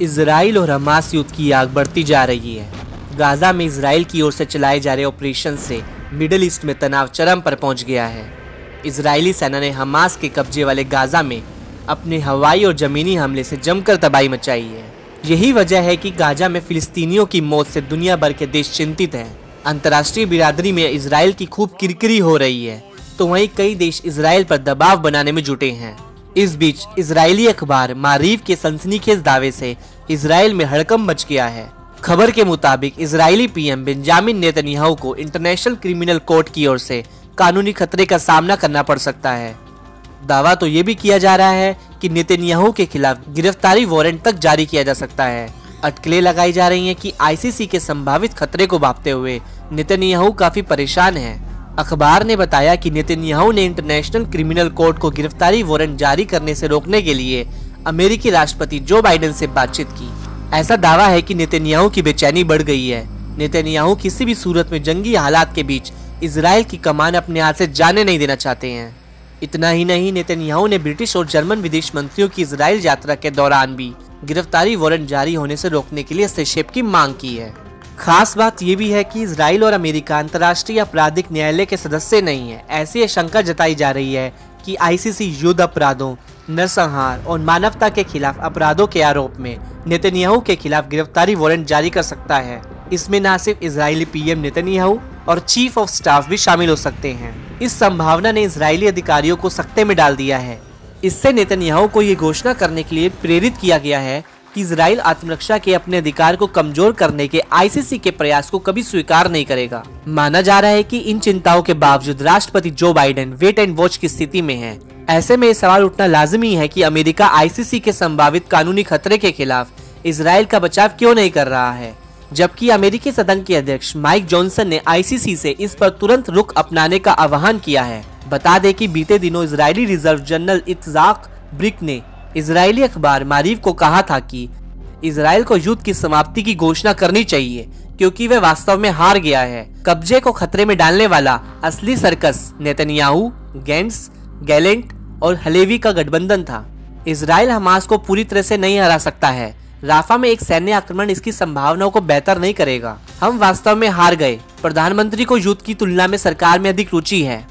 Israel और Hamas युद्ध की आग बढ़ती जा रही है। गाजा में इजराइल की ओर से चलाए जा रहे ऑपरेशन से मिडिल ईस्ट में तनाव चरम पर पहुंच गया है। इजरायली सेना ने हमास के कब्जे वाले गाजा में अपने हवाई और जमीनी हमले से जमकर तबाही मचाई है। यही वजह है कि गाजा में फिलिस्तीनियों की मौत से दुनिया भर के देश चिंतित हैं। अंतर्राष्ट्रीय बिरादरी में इजराइल की खूब किरकिरी हो रही है, तो वहीं कई देश इजराइल पर दबाव बनाने में जुटे हैं। इस बीच इजरायली अखबार मारीफ के सनसनीखेज दावे से इजराइल में हड़कंप मच गया है। खबर के मुताबिक इजरायली पीएम बेंजामिन नेतन्याहू को इंटरनेशनल क्रिमिनल कोर्ट की ओर से कानूनी खतरे का सामना करना पड़ सकता है। दावा तो ये भी किया जा रहा है कि नेतन्याहू के खिलाफ गिरफ्तारी वारंट तक जारी किया जा सकता है। अटकलें लगाई जा रही हैं कि आईसीसी के संभावित खतरे को भांपते हुए नेतन्याहू काफी परेशान है। अखबार ने बताया कि नेतन्याहू ने इंटरनेशनल क्रिमिनल कोर्ट को गिरफ्तारी वारंट जारी करने से रोकने के लिए अमेरिकी राष्ट्रपति जो बाइडेन से बातचीत की। ऐसा दावा है कि नेतन्याहू की बेचैनी बढ़ गई है। नेतन्याहू किसी भी सूरत में जंगी हालात के बीच इजराइल की कमान अपने हाथ से जाने नहीं देना चाहते हैं। इतना ही नहीं, नेतन्याहू ने ब्रिटिश और जर्मन विदेश मंत्रियों की इजराइल यात्रा के दौरान भी गिरफ्तारी वारंट जारी होने से रोकने के लिए हस्तक्षेप की मांग की है। खास बात यह भी है कि इजराइल और अमेरिका अंतर्राष्ट्रीय आपराधिक न्यायालय के सदस्य नहीं है। ऐसी आशंका जताई जा रही है कि आईसीसी युद्ध अपराधों, नरसंहार और मानवता के खिलाफ अपराधों के आरोप में नेतन्याहू के खिलाफ गिरफ्तारी वारंट जारी कर सकता है। इसमें न सिर्फ इजरायली पीएम नेतन्याहू और चीफ ऑफ स्टाफ भी शामिल हो सकते हैं। इस संभावना ने इजरायली अधिकारियों को सख्ते में डाल दिया है। इससे नेतन्याहू को ये घोषणा करने के लिए प्रेरित किया गया है कि इजराइल आत्मरक्षा के अपने अधिकार को कमजोर करने के आईसीसी के प्रयास को कभी स्वीकार नहीं करेगा। माना जा रहा है कि इन चिंताओं के बावजूद राष्ट्रपति Joe Biden wait and watch की स्थिति में है। ऐसे में ये सवाल उठना लाजमी है कि अमेरिका आईसीसी के संभावित कानूनी खतरे के खिलाफ इजराइल का बचाव क्यों नहीं कर रहा है, जबकि अमेरिकी सदन के अध्यक्ष माइक जॉनसन ने आईसीसी से इस पर तुरंत रुख अपनाने का आह्वान किया है। बता दें कि बीते दिनों इजरायली रिजर्व जनरल इत्जाक ब्रिक ने इजरायली अखबार मारीफ को कहा था कि इजराइल को युद्ध की समाप्ति की घोषणा करनी चाहिए, क्योंकि वह वास्तव में हार गया है। कब्जे को खतरे में डालने वाला असली सर्कस नेतन्याहू, गैंट्स, गैलेंट और हलेवी का गठबंधन था। इजराइल हमास को पूरी तरह से नहीं हरा सकता है। राफा में एक सैन्य आक्रमण इसकी संभावनाओं को बेहतर नहीं करेगा। हम वास्तव में हार गए। प्रधानमंत्री को युद्ध की तुलना में सरकार में अधिक रुचि है।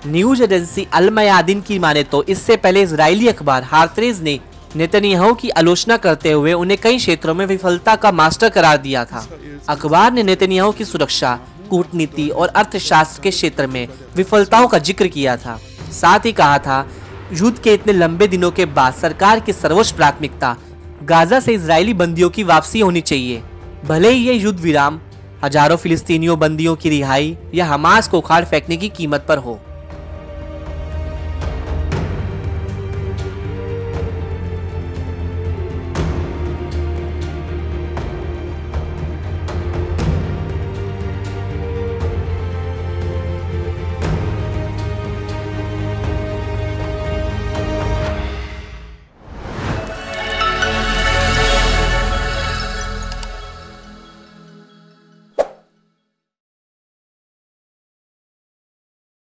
न्यूज एजेंसी अल मयादीन की माने तो इससे पहले इजरायली अखबार हारतेज ने नेतन्याहू की आलोचना करते हुए उन्हें कई क्षेत्रों में विफलता का मास्टर करार दिया था। अखबार ने नेतन्याहू की सुरक्षा, कूटनीति और अर्थशास्त्र के क्षेत्र में विफलताओं का जिक्र किया था। साथ ही कहा था, युद्ध के इतने लंबे दिनों के बाद सरकार की सर्वोच्च प्राथमिकता गाजा से इजरायली बंदियों की वापसी होनी चाहिए। भले ही ये युद्ध विराम हजारों फिलिस्तीनियों बंदियों की रिहाई या हमास को उखाड़ फेंकने की कीमत पर हो।